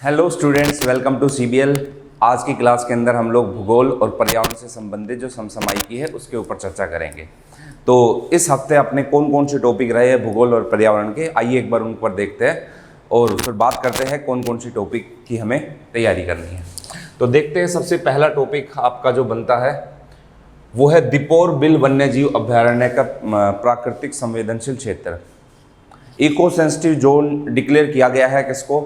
Hello students, welcome to CBL. आज की class के अंदर हम लोग भूगोल और पर्यावरण से संबंधित जो समसामयिकी है उसके ऊपर चर्चा करेंगे। तो इस हफ्ते अपने कौन कौन से टॉपिक रहे हैं भूगोल और पर्यावरण के, आइए एक बार उन पर देखते हैं और फिर बात करते हैं कौन कौन सी टॉपिक की हमें तैयारी करनी है। तो देखते हैं, सबसे पहला टॉपिक आपका जो बनता है वो है दीपोर बिल वन्यजीव अभ्यारण्य का प्राकृतिक संवेदनशील क्षेत्र। इको सेंसिटिव जोन डिक्लेयर किया गया है किसको?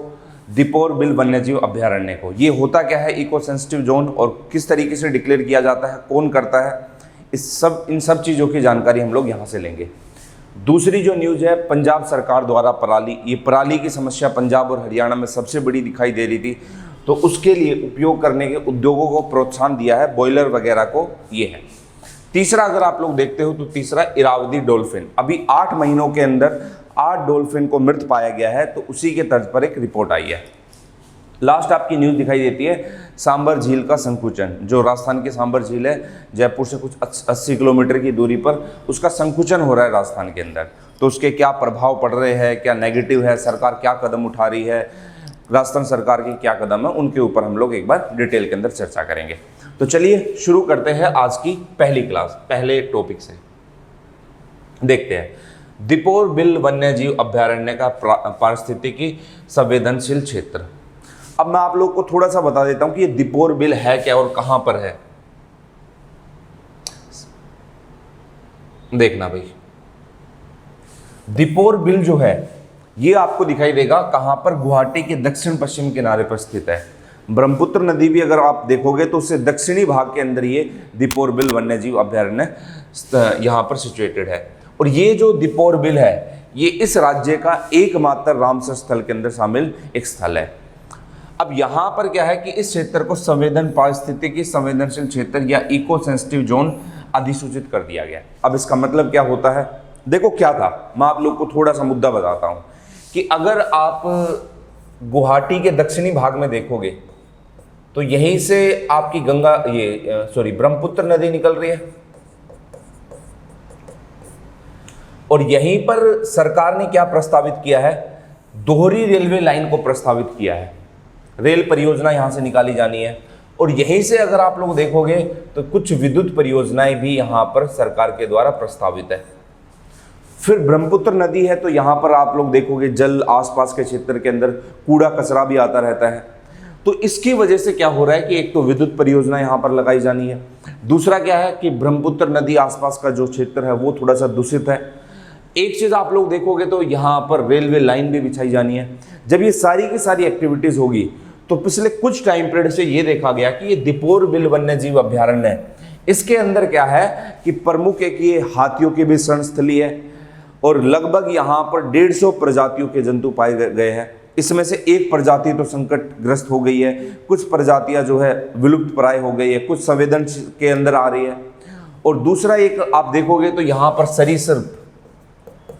दीपोर बिल वन्यजीव अभ्यारण्य को। ये होता क्या है इको सेंसिटिव जोन और किस तरीके से डिक्लेयर किया जाता है, कौन करता है, इन सब चीज़ों की जानकारी हम लोग यहाँ से लेंगे। दूसरी जो न्यूज़ है, पंजाब सरकार द्वारा पराली, ये पराली की समस्या पंजाब और हरियाणा में सबसे बड़ी दिखाई दे रही थी, तो उसके लिए उपयोग करने के उद्योगों को प्रोत्साहन दिया है, बॉयलर वगैरह को। ये है तीसरा। अगर आप लोग देखते हो तो तीसरा इरावदी डॉल्फिन, अभी 8 महीनों के अंदर 8 डॉल्फिन को मृत पाया गया है, तो उसी के तर्ज पर एक रिपोर्ट आई है। लास्ट आपकी न्यूज़ दिखाई देती है सांबर झील का संकुचन, जो राजस्थान की सांबर झील है, जयपुर से कुछ 80 किलोमीटर की दूरी पर उसका संकुचन हो रहा है राजस्थान के अंदर। तो उसके क्या प्रभाव पड़ रहे हैं, क्या नेगेटिव है, सरकार क्या कदम उठा रही है, राजस्थान सरकार के क्या कदम है, उनके ऊपर हम लोग एक बार डिटेल के अंदर चर्चा करेंगे। तो चलिए शुरू करते हैं आज की पहली क्लास, पहले टॉपिक से देखते हैं दीपोर बिल वन्यजीव अभ्यारण्य का पारिस्थितिकी संवेदनशील क्षेत्र। अब मैं आप लोग को थोड़ा सा बता देता हूं कि ये दीपोर बिल है क्या और कहां पर है। देखना भाई, दीपोर बिल जो है ये आपको दिखाई देगा कहां पर? गुवाहाटी के दक्षिण पश्चिम किनारे पर स्थित है। ब्रह्मपुत्र नदी भी अगर आप देखोगे तो उससे दक्षिणी भाग के अंदर ये दीपोर बिल वन्यजीव अभ्यारण्य यहां पर सिचुएटेड है। और ये जो दीपोर बिल है ये इस राज्य का एकमात्र रामसर स्थल के अंदर शामिल एक स्थल है। अब यहां पर क्या है कि इस क्षेत्र को पारिस्थितिकी संवेदनशील क्षेत्र या इको सेंसिटिव जोन अधिसूचित कर दिया गया। अब इसका मतलब क्या होता है? देखो क्या था, मैं आप लोग को थोड़ा सा मुद्दा बताता हूं कि अगर आप गुवाहाटी के दक्षिणी भाग में देखोगे तो यहीं से आपकी ब्रह्मपुत्र नदी निकल रही है और यहीं पर सरकार ने क्या प्रस्तावित किया है? दोहरी रेलवे लाइन को प्रस्तावित किया है। रेल परियोजना यहां से निकाली जानी है और यहीं से अगर आप लोग देखोगे तो कुछ विद्युत परियोजनाएं भी यहां पर सरकार के द्वारा प्रस्तावित है। फिर ब्रह्मपुत्र नदी है तो यहां पर आप लोग देखोगे जल आसपास के क्षेत्र के अंदर कूड़ा कचरा भी आता रहता है। तो इसकी वजह से क्या हो रहा है कि एक तो विद्युत परियोजना यहां पर लगाई जानी है, दूसरा क्या है कि ब्रह्मपुत्र नदी आसपास का जो क्षेत्र है वो थोड़ा सा दूषित है। एक चीज आप लोग देखोगे तो यहां पर रेलवे लाइन भी बिछाई जानी है। जब ये सारी की सारी एक्टिविटीज होगी तो पिछले कुछ टाइम पीरियड से ये देखा गया कि ये दीपोर बिल वन्यजीव अभ्यारण्य है, इसके अंदर क्या है कि प्रमुख एक ये हाथियों की भी शरण स्थली है और लगभग यहाँ पर 150 प्रजातियों के जंतु पाए गए हैं। इसमें से एक प्रजाति तो संकटग्रस्त हो गई है, कुछ प्रजातियां जो है विलुप्त प्राय हो गई है, कुछ संवेदन के अंदर आ रही है। और दूसरा एक आप देखोगे तो यहाँ पर सरीसृप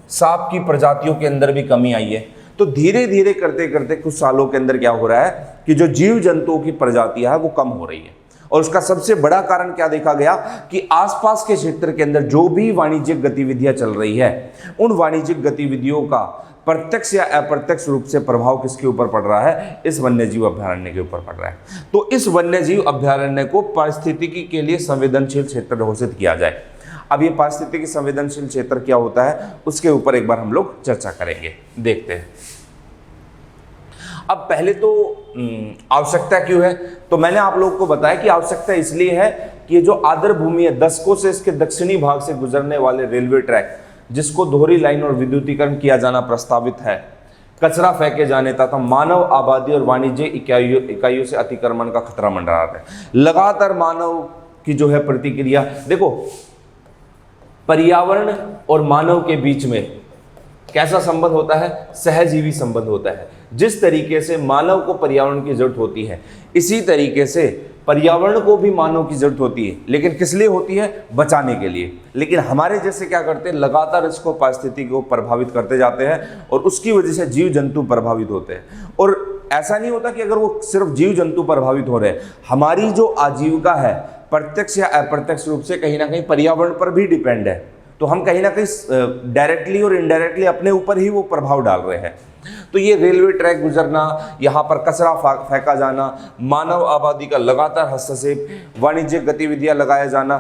सांप की प्रजातियों के अंदर भी कमी आई है। तो धीरे धीरे करते करते कुछ सालों के अंदर क्या हो रहा है कि जो जीव जंतुओं की प्रजातियां है वो कम हो रही है। और उसका सबसे बड़ा कारण क्या देखा गया कि आसपास के क्षेत्र के अंदर जो भी वाणिज्यिक गतिविधियां चल रही है उन वाणिज्यिक गतिविधियों का प्रत्यक्ष या अप्रत्यक्ष रूप से प्रभाव किसके ऊपर पड़ रहा है? इस वन्यजीव अभ्यारण्य के ऊपर पड़ रहा है। तो इस वन्यजीव अभ्यारण्य को पारिस्थितिकी के लिए संवेदनशील क्षेत्र घोषित किया जाए। अब ये पारिस्थितिकी संवेदनशील क्षेत्र क्या होता है उसके ऊपर एक बार हम लोग चर्चा करेंगे, देखते हैं। अब पहले तो आवश्यकता क्यों है? तो मैंने आप लोगों को बताया कि आवश्यकता इसलिए है कि ये जो आर्द्र भूमि है, दशकों से इसके दक्षिणी भाग से गुजरने वाले रेलवे ट्रैक जिसको दोहरी लाइन और विद्युतीकरण किया जाना प्रस्तावित है, कचरा फेंके जाने तथा मानव आबादी और वाणिज्य इकाइयों से अतिक्रमण का खतरा मंडरा रहा है। लगातार मानव की जो है प्रतिक्रिया, देखो पर्यावरण और मानव के बीच में कैसा संबंध होता है? सहजीवी संबंध होता है। जिस तरीके से मानव को पर्यावरण की जरूरत होती है इसी तरीके से पर्यावरण को भी मानव की जरूरत होती है, लेकिन किस लिए होती है? बचाने के लिए। लेकिन हमारे जैसे क्या करते हैं, लगातार इसको पारिस्थितिकी को प्रभावित करते जाते हैं और उसकी वजह से जीव जंतु प्रभावित होते हैं। और ऐसा नहीं होता कि अगर वो सिर्फ जीव जंतु प्रभावित हो रहे हैं, हमारी जो आजीविका है प्रत्यक्ष या अप्रत्यक्ष रूप से कहीं ना कहीं पर्यावरण पर भी डिपेंड है। तो हम कहीं ना कहीं डायरेक्टली और इनडायरेक्टली अपने ऊपर ही वो प्रभाव डाल रहे हैं। तो ये रेलवे ट्रैक गुजरना, यहाँ पर कचरा फेंका जाना, मानव आबादी का लगातार हस्तक्षेप, वाणिज्यिक गतिविधियां लगाया जाना,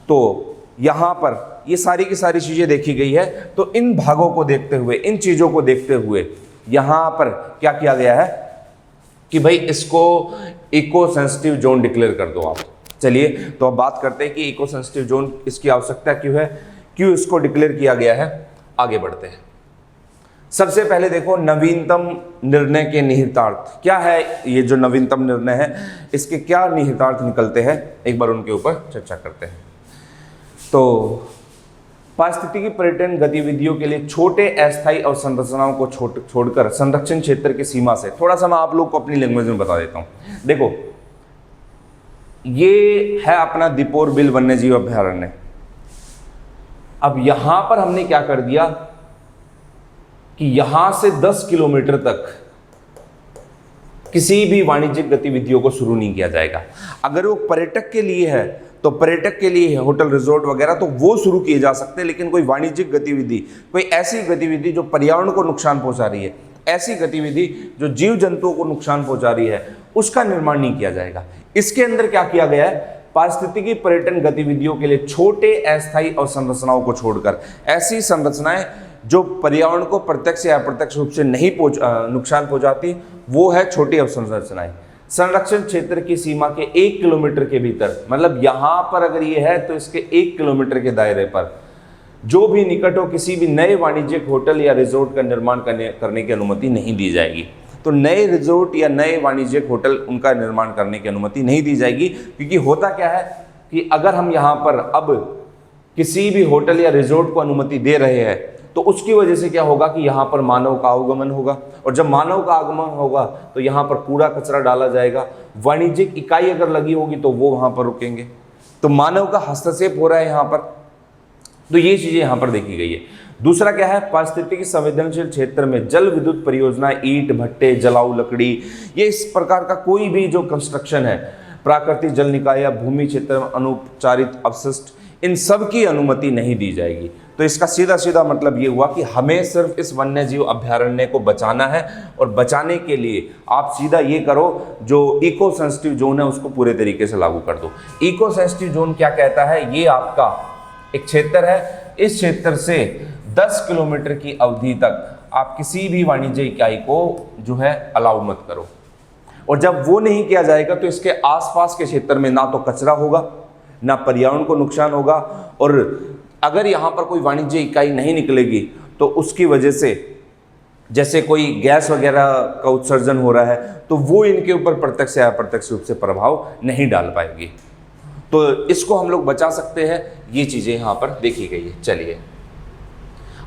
तो यहाँ पर ये सारी की सारी चीज़ें देखी गई है। तो इन भागों को देखते हुए, इन चीज़ों को देखते हुए यहाँ पर क्या किया गया है कि भाई इसको इको सेंसिटिव जोन डिक्लेयर कर दो आप। चलिए तो अब बात करते हैं कि इको सेंसिटिव जोन इसकी आवश्यकता क्यों है, क्यों इसको डिक्लेयर किया गया है। आगे बढ़ते हैं। सबसे पहले देखो नवीनतम निर्णय के निहितार्थ क्या है। ये जो नवीनतम निर्णय है इसके क्या निहितार्थ निकलते हैं, एक बार उनके ऊपर चर्चा करते हैं। तो पारिस्थितिकी पर्यटन गतिविधियों के लिए छोटे अस्थायी अवसंरचनाओं को छोड़कर संरक्षण क्षेत्र की सीमा से, थोड़ा सा मैं आप लोग को अपनी लैंग्वेज में बता देता हूं। देखो ये है अपना दीपोर बिल वन्यजीव अभयारण्य। अब यहां पर हमने क्या कर दिया कि यहां से 10 किलोमीटर तक किसी भी वाणिज्यिक गतिविधियों को शुरू नहीं किया जाएगा। अगर वो पर्यटक के लिए है तो पर्यटक के लिए होटल रिजॉर्ट वगैरह तो वो शुरू किए जा सकते हैं, लेकिन कोई वाणिज्यिक गतिविधि, कोई ऐसी गतिविधि जो पर्यावरण को नुकसान पहुंचा रही है, ऐसी गतिविधि जो जीव जंतुओं को नुकसान पहुंचा रही है, उसका निर्माण नहीं किया जाएगा। इसके अंदर क्या किया गया है, पारिस्थितिकी पर्यटन गतिविधियों के लिए छोटे अस्थायी अवसंरचनाओं को छोड़कर ऐसी संरचनाएं जो पर्यावरण को प्रत्यक्ष या अप्रत्यक्ष रूप से नहीं नुकसान पहुंचाती, वो है छोटी अवसंरचनाएं। संरक्षण क्षेत्र की सीमा के 1 किलोमीटर के भीतर, मतलब यहां पर अगर ये है तो इसके 1 किलोमीटर के दायरे पर जो भी निकट हो किसी भी नए वाणिज्यिक होटल या रिजॉर्ट का निर्माण करने की अनुमति नहीं दी जाएगी। तो नए रिजॉर्ट या नए वाणिज्यिक होटल उनका निर्माण करने की अनुमति नहीं दी जाएगी, क्योंकि होता क्या है कि अगर हम यहाँ पर अब किसी भी होटल या रिजॉर्ट को अनुमति दे रहे हैं तो उसकी वजह से क्या होगा कि यहाँ पर मानव का आगमन होगा, और जब मानव का आगमन होगा तो यहाँ पर कूड़ा कचरा डाला जाएगा। वाणिज्यिक इकाई अगर लगी होगी तो वो वहाँ पर रुकेंगे, तो मानव का हस्तक्षेप हो रहा है यहाँ पर। तो ये चीजें यहाँ पर देखी गई है। दूसरा क्या है, पारिस्थितिकी संवेदनशील क्षेत्र में जल विद्युत परियोजना, ईंट भट्टे, जलाऊ लकड़ी, ये इस प्रकार का कोई भी जो कंस्ट्रक्शन है, प्राकृतिक जल निकाय या भूमि क्षेत्र में अनुपचारित अपशिष्ट, इन सब की अनुमति नहीं दी जाएगी। तो इसका सीधा सीधा मतलब ये हुआ कि हमें सिर्फ इस वन्य जीव अभयारण्य को बचाना है, और बचाने के लिए आप सीधा ये करो, जो इको सेंसिटिव जोन है उसको पूरे तरीके से लागू कर दो। इको सेंसिटिव जोन क्या कहता है, ये आपका एक क्षेत्र है, इस क्षेत्र से 10 किलोमीटर की अवधि तक आप किसी भी वाणिज्य इकाई को जो है अलाउ मत करो। और जब वो नहीं किया जाएगा तो इसके आसपास के क्षेत्र में ना तो कचरा होगा, ना पर्यावरण को नुकसान होगा, और अगर यहाँ पर कोई वाणिज्य इकाई नहीं निकलेगी तो उसकी वजह से जैसे कोई गैस वगैरह का उत्सर्जन हो रहा है तो वो इनके ऊपर प्रत्यक्ष या अप्रत्यक्ष रूप से प्रभाव नहीं डाल पाएगी। तो इसको हम लोग बचा सकते हैं, ये चीज़ें यहाँ पर देखी गई है। चलिए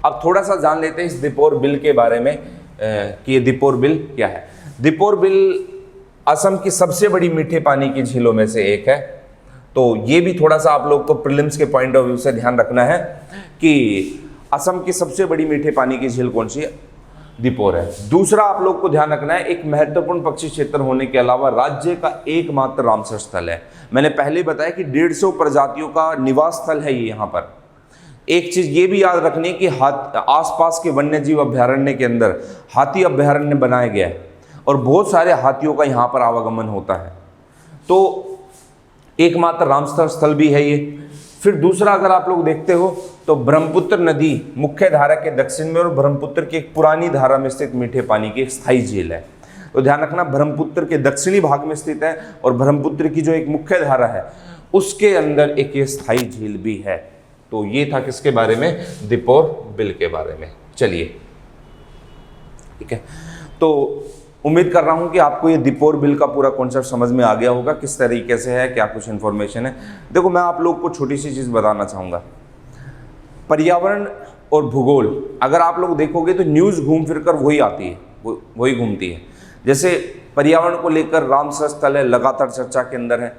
अब थोड़ा सा जान लेते हैं इस दीपोर बिल के बारे में कि ये दीपोर बिल क्या है। दीपोर बिल असम की सबसे बड़ी मीठे पानी की झीलों में से एक है। तो ये भी थोड़ा सा आप लोग को प्रीलिम्स के पॉइंट ऑफ व्यू से ध्यान रखना है कि असम की सबसे बड़ी मीठे पानी की झील कौन सी है, दीपोर है। दूसरा आप लोग को ध्यान रखना है, एक महत्वपूर्ण पक्षी क्षेत्र होने के अलावा राज्य का एकमात्र रामसर स्थल है। मैंने पहले बताया कि 150 प्रजातियों का निवास स्थल है ये यहाँ पर। एक चीज ये भी याद रखनी है कि आसपास के वन्यजीव अभयारण्य के अंदर हाथी अभयारण्य बनाया गया है और बहुत सारे हाथियों का यहाँ पर आवागमन होता है। तो एकमात्र रामसर स्थल भी है ये। फिर दूसरा अगर आप लोग देखते हो तो ब्रह्मपुत्र नदी मुख्य धारा के दक्षिण में और ब्रह्मपुत्र की एक पुरानी धारा में स्थित मीठे पानी की एक स्थायी झील है। तो ध्यान रखना, ब्रह्मपुत्र के दक्षिणी भाग में स्थित है और ब्रह्मपुत्र की जो एक मुख्य धारा है उसके अंदर एक ये स्थायी झील भी है। तो ये था किसके बारे में, दीपोर बिल के बारे में। चलिए ठीक है, तो उम्मीद कर रहा हूं कि आपको ये दीपोर बिल का पूरा कॉन्सेप्ट समझ में आ गया होगा, किस तरीके से है, क्या कुछ इन्फॉर्मेशन है। देखो मैं आप लोग को छोटी सी चीज़ बताना चाहूँगा, पर्यावरण और भूगोल अगर आप लोग देखोगे तो न्यूज़ घूम फिर कर वही आती है, वही घूमती है। जैसे पर्यावरण को लेकर रामसर स्थल है, लगातार चर्चा के अंदर है,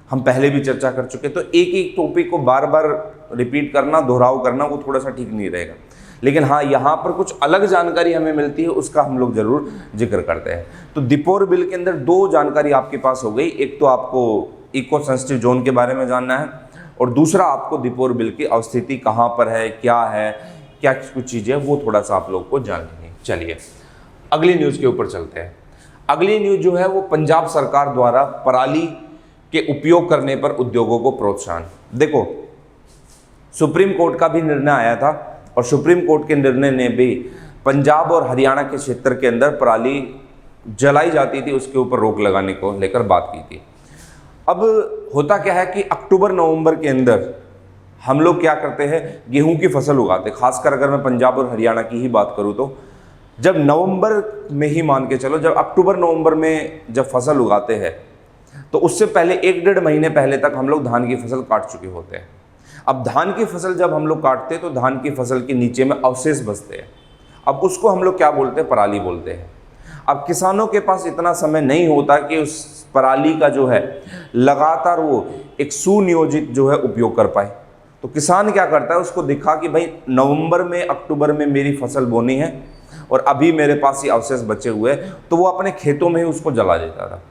हम पहले भी चर्चा कर चुके। तो एक एक टॉपिक को बार बार रिपीट करना, दोहराव करना वो थोड़ा सा ठीक नहीं रहेगा। लेकिन हाँ, यहाँ पर कुछ अलग जानकारी हमें मिलती है, उसका हम लोग जरूर जिक्र करते हैं। तो दीपोर बिल के अंदर दो जानकारी आपके पास हो गई, एक तो आपको इको सेंसिटिव जोन के बारे में जानना है और दूसरा आपको दीपोर बिल की अवस्थिति कहाँ पर है, क्या कुछ चीज़ें वो थोड़ा सा आप लोग को जाननी है। चलिए अगली न्यूज़ के ऊपर चलते हैं। अगली न्यूज़ जो है वो पंजाब सरकार द्वारा पराली के उपयोग करने पर उद्योगों को प्रोत्साहन। देखो, सुप्रीम कोर्ट का भी निर्णय आया था और सुप्रीम कोर्ट के निर्णय ने भी पंजाब और हरियाणा के क्षेत्र के अंदर पराली जलाई जाती थी उसके ऊपर रोक लगाने को लेकर बात की थी। अब होता क्या है कि अक्टूबर नवंबर के अंदर हम लोग क्या करते हैं, गेहूं की फसल उगाते, खासकर अगर मैं पंजाब और हरियाणा की ही बात करूं तो जब नवंबर में ही मान के चलो, जब अक्टूबर नवंबर में जब फसल उगाते हैं तो उससे पहले 1-1.5 महीने पहले तक हम लोग धान की फसल काट चुके होते हैं। अब धान की फसल जब हम लोग काटते हैं तो धान की फसल के नीचे में अवशेष बचते हैं। अब उसको हम लोग क्या बोलते हैं, पराली बोलते हैं। अब किसानों के पास इतना समय नहीं होता कि उस पराली का जो है लगातार वो एक सुनियोजित जो है उपयोग कर पाए। तो किसान क्या करता है, उसको दिखा कि भाई नवंबर में अक्टूबर में मेरी फसल बोनी है और अभी मेरे पास ये अवशेष बचे हुए हैं, तो वो अपने खेतों में ही उसको जला देता था।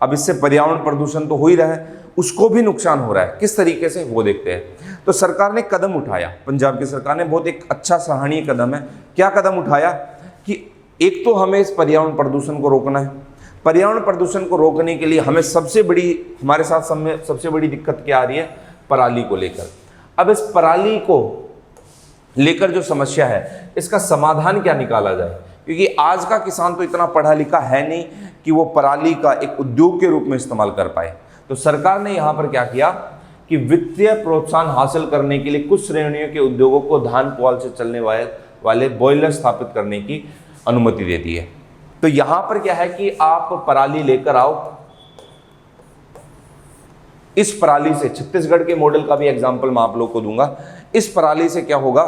अब इससे पर्यावरण प्रदूषण तो हो ही रहा है, उसको भी नुकसान हो रहा है। किस तरीके से वो देखते हैं। तो सरकार ने कदम उठाया, पंजाब की सरकार ने बहुत एक अच्छा सराहनीय कदम है। क्या कदम उठाया कि एक तो हमें इस पर्यावरण प्रदूषण को रोकना है। पर्यावरण प्रदूषण को रोकने के लिए हमें हमारे साथ सबसे बड़ी दिक्कत क्या आ रही है, पराली को लेकर। अब इस पराली को लेकर जो समस्या है, इसका समाधान क्या निकाला जाए, क्योंकि आज का किसान तो इतना पढ़ा लिखा है नहीं कि वो पराली का एक उद्योग के रूप में इस्तेमाल कर पाए। तो सरकार ने यहाँ पर क्या किया कि वित्तीय प्रोत्साहन हासिल करने के लिए कुछ श्रेणियों के उद्योगों को धान पुआल से चलने वाले बॉयलर स्थापित करने की अनुमति दे दी है। तो यहाँ पर क्या है कि आप पराली लेकर आओ, इस पराली से, छत्तीसगढ़ के मॉडल का भी एग्जाम्पल मैं आप लोग को दूंगा। इस पराली से क्या होगा,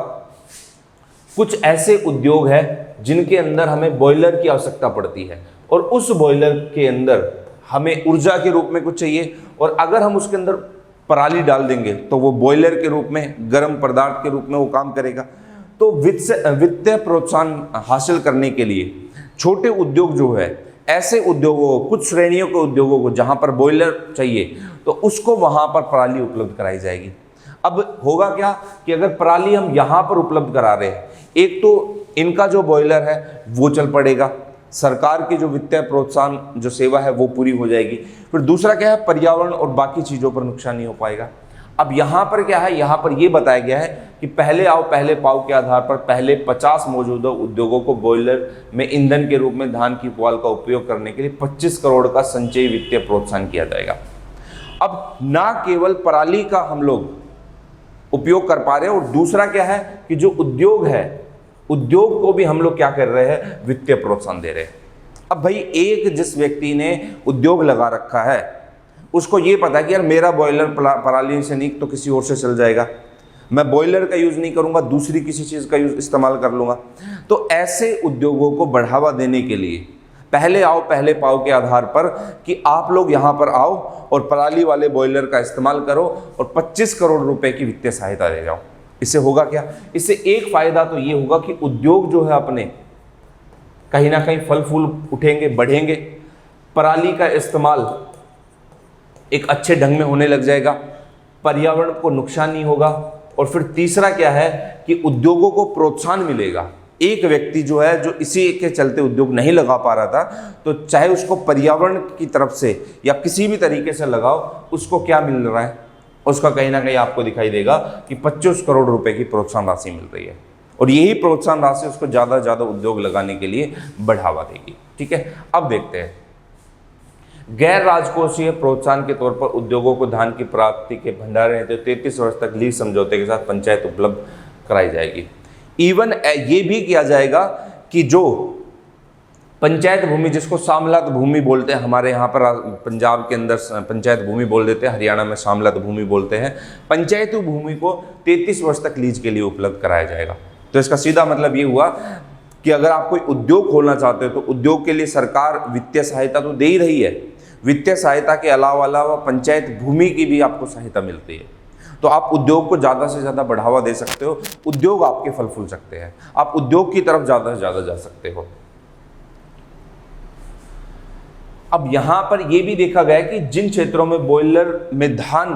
कुछ ऐसे उद्योग है जिनके अंदर हमें बॉयलर की आवश्यकता पड़ती है और उस बॉयलर के अंदर हमें ऊर्जा के रूप में कुछ चाहिए, और अगर हम उसके अंदर पराली डाल देंगे तो वो बॉयलर के रूप में, गर्म पदार्थ के रूप में वो काम करेगा। तो वित्तीय प्रोत्साहन हासिल करने के लिए छोटे उद्योग जो है, ऐसे उद्योगों को, कुछ श्रेणियों के उद्योगों को जहां पर बॉयलर चाहिए तो उसको वहां पर पराली उपलब्ध कराई जाएगी। अब होगा क्या कि अगर पराली हम यहां पर उपलब्ध करा रहे हैं, एक तो इनका जो बॉयलर है वो चल पड़ेगा, सरकार की जो वित्तीय प्रोत्साहन जो सेवा है वो पूरी हो जाएगी। फिर दूसरा क्या है, पर्यावरण और बाकी चीज़ों पर नुकसान नहीं हो पाएगा। अब यहाँ पर क्या है, यहाँ पर ये बताया गया है कि पहले आओ पहले पाओ के आधार पर पहले 50 मौजूदा उद्योगों को बॉयलर में ईंधन के रूप में धान की पुआल का उपयोग करने के लिए 25 करोड़ का संचयी वित्तीय प्रोत्साहन किया जाएगा। अब ना केवल पराली का हम लोग उपयोग कर पा रहे हैं, और दूसरा क्या है कि जो उद्योग है, उद्योग को भी हम लोग क्या कर रहे हैं, वित्तीय प्रोत्साहन दे रहे हैं। अब भाई एक जिस व्यक्ति ने उद्योग लगा रखा है उसको ये पता है कि यार मेरा बॉयलर पराली से नहीं तो किसी और से चल जाएगा, मैं बॉयलर का यूज़ नहीं करूँगा, दूसरी किसी चीज़ का यूज़ इस्तेमाल कर लूँगा। तो ऐसे उद्योगों को बढ़ावा देने के लिए पहले आओ पहले पाओ के आधार पर कि आप लोग यहाँ पर आओ और पराली वाले बॉयलर का इस्तेमाल करो और 25 करोड़ रुपए की वित्तीय सहायता दे जाओ। इससे होगा क्या, इससे एक फ़ायदा तो ये होगा कि उद्योग जो है अपने कहीं ना कहीं फल फूल उठेंगे, बढ़ेंगे, पराली का इस्तेमाल एक अच्छे ढंग में होने लग जाएगा, पर्यावरण को नुकसान नहीं होगा। और फिर तीसरा क्या है कि उद्योगों को प्रोत्साहन मिलेगा। एक व्यक्ति जो है जो इसी के चलते उद्योग नहीं लगा पा रहा था, तो चाहे उसको पर्यावरण की तरफ से या किसी भी तरीके से लगाओ, उसको क्या मिल रहा है, उसका कहीं ना कहीं आपको दिखाई देगा कि 25 करोड़ रुपए की प्रोत्साहन राशि मिल रही है, और यही प्रोत्साहन राशि उसको ज़्यादा से ज़्यादा उद्योग लगाने के लिए बढ़ावा देगी। ठीक है, अब देखते हैं गैर राजकोषीय प्रोत्साहन के तौर पर उद्योगों को धान की प्राप्ति के भंडारण हेतु 33 वर्ष तक लीज समझौते के साथ पंचायत उपलब्ध कराई जाएगी। इवन ये भी किया जाएगा कि जो पंचायत भूमि, जिसको सामलात भूमि बोलते हैं, हमारे यहाँ पर पंजाब के अंदर पंचायत भूमि बोल देते हैं, हरियाणा में सामलात भूमि बोलते हैं, पंचायती भूमि को 33 वर्ष तक लीज के लिए उपलब्ध कराया जाएगा। तो इसका सीधा मतलब ये हुआ कि अगर आप कोई उद्योग खोलना चाहते हो तो उद्योग के लिए सरकार वित्तीय सहायता तो दे ही रही है, वित्तीय सहायता के अलावा पंचायत भूमि की भी आपको सहायता मिलती है। तो आप उद्योग को ज़्यादा से ज़्यादा बढ़ावा दे सकते हो, उद्योग आपके फल फूल सकते हैं, आप उद्योग की तरफ ज़्यादा से ज़्यादा जा सकते हो। अब यहाँ पर यह भी देखा गया कि जिन क्षेत्रों में बॉयलर में धान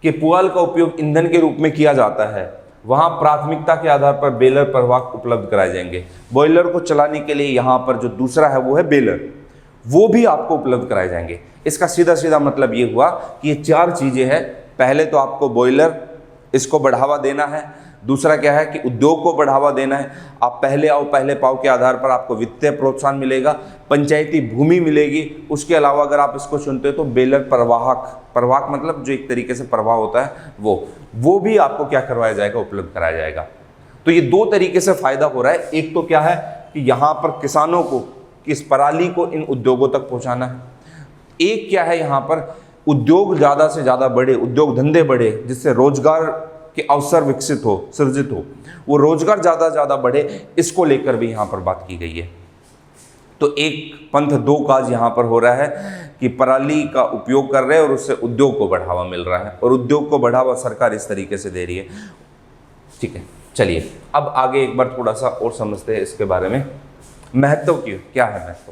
के पुआल का उपयोग ईंधन के रूप में किया जाता है, वहाँ प्राथमिकता के आधार पर बेलर प्रवाहक उपलब्ध कराए जाएंगे। बॉयलर को चलाने के लिए यहाँ पर जो दूसरा है वो है बेलर, वो भी आपको उपलब्ध कराए जाएंगे। इसका सीधा सीधा मतलब ये हुआ कि ये 4 चीज़ें हैं। पहले तो आपको बॉयलर, इसको बढ़ावा देना है। दूसरा क्या है कि उद्योग को बढ़ावा देना है। आप पहले आओ पहले पाओ के आधार पर आपको वित्तीय प्रोत्साहन मिलेगा, पंचायती भूमि मिलेगी। उसके अलावा अगर आप इसको चुनते हो तो बेलर प्रवाहक मतलब जो एक तरीके से प्रवाह होता है वो भी आपको क्या करवाया जाएगा, उपलब्ध कराया जाएगा। तो ये 2 तरीके से फायदा हो रहा है। एक तो क्या है कि यहाँ पर किसानों को इस पराली को इन उद्योगों तक पहुँचाना है। एक क्या है, यहाँ पर उद्योग ज़्यादा से ज़्यादा बढ़े, उद्योग धंधे बढ़े, जिससे रोजगार के अवसर विकसित हो, सृजित हो, वो रोजगार ज़्यादा बढ़े, इसको लेकर भी यहाँ पर बात की गई है। तो एक पंथ 2 काज यहाँ पर हो रहा है कि पराली का उपयोग कर रहे हैं और उससे उद्योग को बढ़ावा मिल रहा है, और उद्योग को बढ़ावा सरकार इस तरीके से दे रही है। ठीक है, चलिए अब आगे एक बार थोड़ा सा और समझते हैं इसके बारे में। महत्व क्या है महत्व,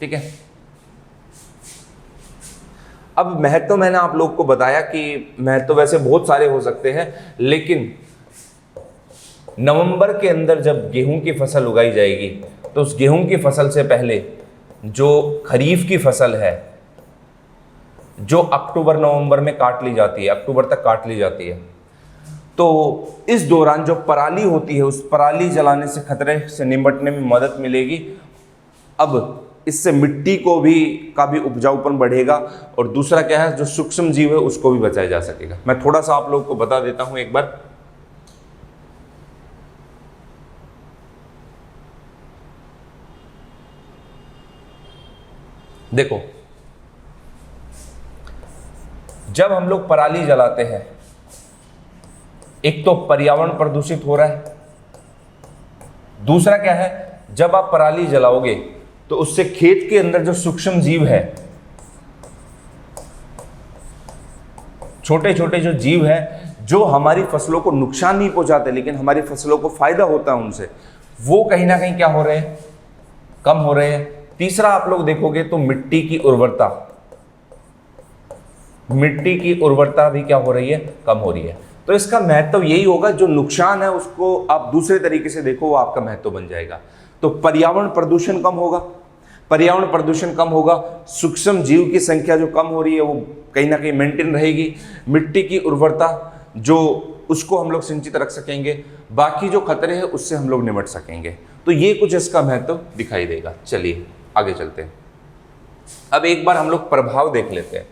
ठीक है। अब महत्व मैंने आप लोग को बताया कि महत्व वैसे बहुत सारे हो सकते हैं, लेकिन नवंबर के अंदर जब गेहूं की फसल उगाई जाएगी तो उस गेहूं की फसल से पहले जो खरीफ की फसल है, जो अक्टूबर नवंबर में काट ली जाती है, अक्टूबर तक काट ली जाती है, तो इस दौरान जो पराली होती है उस पराली जलाने से खतरे से निपटने में मदद मिलेगी। अब इससे मिट्टी को भी का भी उपजाऊपन बढ़ेगा, और दूसरा क्या है, जो सूक्ष्म जीव है उसको भी बचाया जा सकेगा। मैं थोड़ा सा आप लोगों को बता देता हूं एक बार। देखो, जब हम लोग पराली जलाते हैं, एक तो पर्यावरण प्रदूषित हो रहा है, दूसरा क्या है, जब आप पराली जलाओगे तो उससे खेत के अंदर जो सूक्ष्म जीव है, छोटे छोटे जो जीव हैं जो हमारी फसलों को नुकसान नहीं पहुंचाते लेकिन हमारी फसलों को फायदा होता है उनसे, वो कहीं ना कहीं क्या हो रहे हैं, कम हो रहे हैं। तीसरा आप लोग देखोगे तो मिट्टी की उर्वरता भी क्या हो रही है, कम हो रही है। तो इसका महत्व यही होगा, जो नुकसान है उसको आप दूसरे तरीके से देखो, वो आपका महत्व बन जाएगा। तो पर्यावरण प्रदूषण कम होगा, सूक्ष्म जीव की संख्या जो कम हो रही है वो कहीं ना कहीं मेंटेन रहेगी, मिट्टी की उर्वरता जो उसको हम लोग सिंचित रख सकेंगे, बाकी जो खतरे हैं उससे हम लोग निपट सकेंगे। तो ये कुछ इसका महत्व दिखाई देगा। चलिए आगे चलते हैं। अब एक बार हम लोग प्रभाव देख लेते हैं।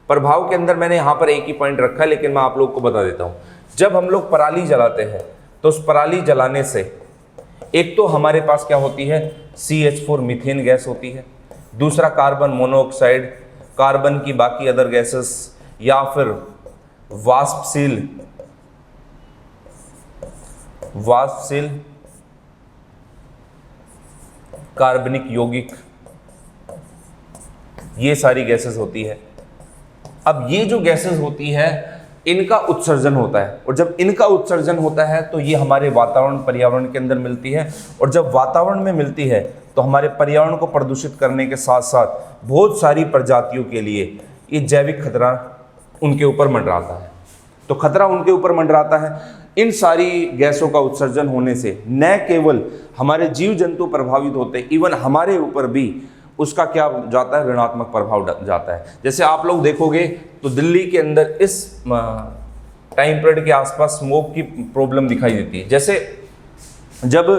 प्रभाव के अंदर मैंने यहाँ पर एक ही पॉइंट रखा है, लेकिन मैं आप लोग को बता देता हूँ। जब हम लोग पराली जलाते हैं तो उस पराली जलाने से एक तो हमारे पास क्या होती है, CH4 मीथेन गैस होती है, दूसरा कार्बन मोनोऑक्साइड, कार्बन की बाकी अदर गैसेस, या फिर वाष्पशील कार्बनिक यौगिक, ये सारी गैसेस होती है। अब ये जो गैसेस होती है इनका उत्सर्जन होता है, और जब इनका उत्सर्जन होता है तो ये हमारे पर्यावरण के अंदर मिलती है, और जब वातावरण में मिलती है तो हमारे पर्यावरण को प्रदूषित करने के साथ साथ बहुत सारी प्रजातियों के लिए ये जैविक खतरा उनके ऊपर मंडराता है। तो खतरा उनके ऊपर मंडराता है। इन सारी गैसों का उत्सर्जन होने से न केवल हमारे जीव जंतु प्रभावित होते हैं, इवन हमारे ऊपर भी उसका क्या जाता है, ऋणात्मक प्रभाव जाता है। जैसे आप लोग देखोगे तो दिल्ली के अंदर इस टाइम पीरियड के आसपास स्मोक की प्रॉब्लम दिखाई देती है। जैसे जब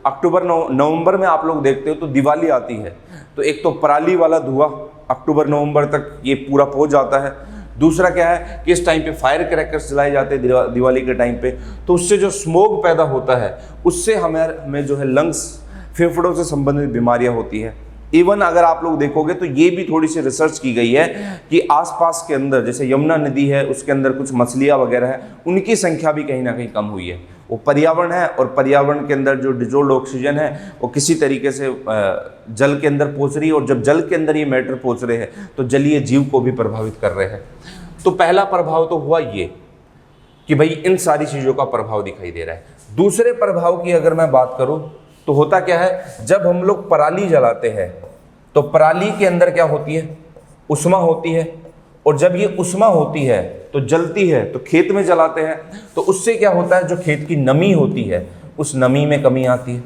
अक्टूबर नवंबर में आप लोग देखते हो तो दिवाली आती है, तो एक तो पराली वाला धुआं अक्टूबर नवंबर तक ये पूरा पहुंच जाता है। दूसरा क्या है कि इस टाइम पे फायर क्रैकर्स जलाए जाते हैं दिवाली के टाइम पे, तो उससे जो स्मोक पैदा होता है उससे हमें जो है लंग्स, फेफड़ों से संबंधित बीमारियां होती है। इवन अगर आप लोग देखोगे तो ये भी थोड़ी सी रिसर्च की गई है कि आसपास के अंदर जैसे यमुना नदी है उसके अंदर कुछ मछलियाँ वगैरह है, उनकी संख्या भी कहीं ना कहीं कम हुई है। वो पर्यावरण है, और पर्यावरण के अंदर जो डिजोल्ड ऑक्सीजन है वो किसी तरीके से जल के अंदर पहुँच रही है, और जब जल के अंदर ये मैटर पहुँच रहे हैं तो जलीय जीव को भी प्रभावित कर रहे हैं। तो पहला प्रभाव तो हुआ ये कि भाई इन सारी चीज़ों का प्रभाव दिखाई दे रहा है। दूसरे प्रभाव की अगर मैं बात करूँ तो होता क्या है, जब हम लोग पराली जलाते हैं तो पराली के अंदर क्या होती है, उष्मा होती है, और जब ये उष्मा होती है तो जलती है, तो खेत में जलाते हैं, तो उससे क्या होता है, जो खेत की नमी होती है उस नमी में कमी आती है,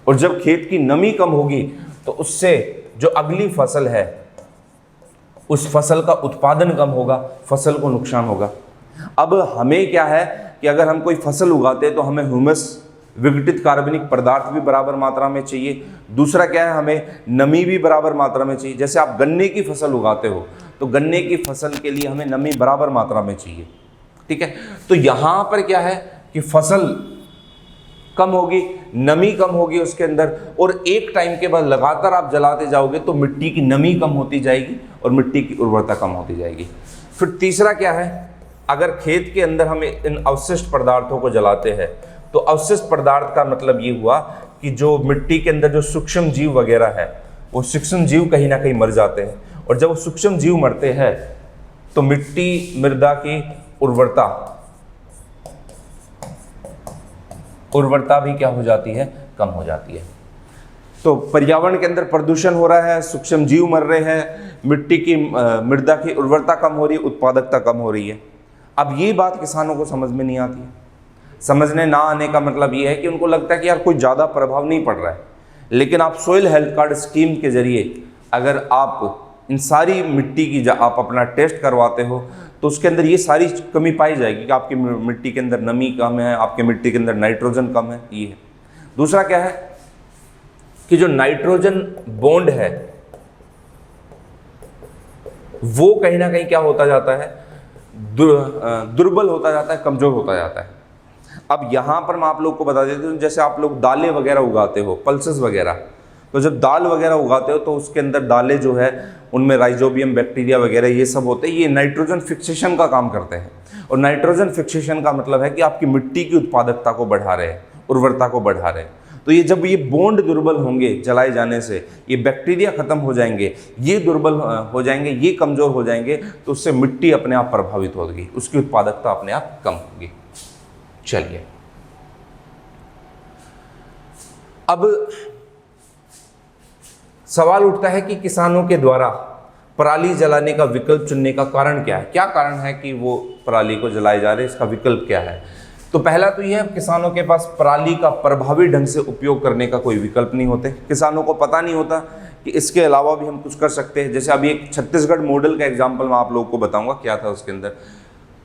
और जब खेत की नमी कम होगी तो उससे जो अगली फसल है उस फसल का उत्पादन कम होगा, फसल को नुकसान होगा। अब हमें क्या है कि अगर हम कोई फसल उगाते हैं तो हमें ह्यूमस, विघटित कार्बनिक पदार्थ भी बराबर मात्रा में चाहिए। दूसरा क्या है, हमें नमी भी बराबर मात्रा में चाहिए। जैसे आप गन्ने की फसल उगाते हो तो गन्ने की फसल के लिए हमें नमी बराबर मात्रा में चाहिए, ठीक है। तो यहाँ पर क्या है कि फसल कम होगी, नमी कम होगी उसके अंदर, और एक टाइम के बाद लगातार आप जलाते जाओगे तो मिट्टी की नमी कम होती जाएगी और मिट्टी की उर्वरता कम होती जाएगी। फिर तीसरा क्या है, अगर खेत के अंदर हम इन अवशिष्ट पदार्थों को जलाते हैं तो अवशिष्ट पदार्थ का मतलब ये हुआ कि जो मिट्टी के अंदर जो सूक्ष्म जीव वगैरह है वो सूक्ष्म जीव कहीं ना कहीं मर जाते हैं, और जब वो सूक्ष्म जीव मरते हैं तो मिट्टी, मृदा की उर्वरता भी क्या हो जाती है, कम हो जाती है। तो पर्यावरण के अंदर प्रदूषण हो रहा है, सूक्ष्म जीव मर रहे हैं, मिट्टी की, मृदा की उर्वरता कम हो रही है, उत्पादकता कम हो रही है। अब ये बात किसानों को समझ में नहीं आती है। समझने ना आने का मतलब ये है कि उनको लगता है कि यार कोई ज़्यादा प्रभाव नहीं पड़ रहा है, लेकिन आप सोइल हेल्थ कार्ड स्कीम के जरिए अगर आप इन सारी मिट्टी की आप अपना टेस्ट करवाते हो तो उसके अंदर ये सारी कमी पाई जाएगी कि आपकी मिट्टी के अंदर नमी कम है, आपके मिट्टी के अंदर नाइट्रोजन कम है, ये है। दूसरा क्या है कि जो नाइट्रोजन बॉन्ड है वो कहीं ना कहीं क्या होता जाता है, दुर्बल होता जाता है, कमजोर होता जाता है। अब यहां पर मैं आप लोग को बता देता हूं, जैसे आप लोग दालें वगैरह उगाते हो, पल्सेस वगैरह, तो जब दाल वगैरह उगाते हो तो उसके अंदर दालें जो है उनमें राइजोबियम बैक्टीरिया वगैरह ये सब होते हैं, ये नाइट्रोजन फिक्सेशन का काम करते हैं। और नाइट्रोजन फिक्सेशन का मतलब है कि आपकी मिट्टी की उत्पादकता को बढ़ा रहे हैं, उर्वरता को बढ़ा रहे हैं। तो ये जब ये बॉन्ड दुर्बल होंगे जलाए जाने से, ये बैक्टीरिया खत्म हो जाएंगे, ये दुर्बल हो जाएंगे, ये कमजोर हो जाएंगे, तो उससे मिट्टी अपने आप प्रभावित होगी, उसकी उत्पादकता अपने आप कम होगी। चलिए, अब सवाल उठता है कि किसानों के द्वारा पराली जलाने का विकल्प चुनने का कारण क्या है? क्या कारण है कि वो पराली को जलाए जा रहे हैं? इसका विकल्प क्या है? तो पहला तो यह है, किसानों के पास पराली का प्रभावी ढंग से उपयोग करने का कोई विकल्प नहीं होते। किसानों को पता नहीं होता कि इसके अलावा भी हम कुछ कर सकते हैं। जैसे अभी एक छत्तीसगढ़ मॉडल का एग्जाम्पल मैं आप लोगों को बताऊंगा क्या था उसके अंदर।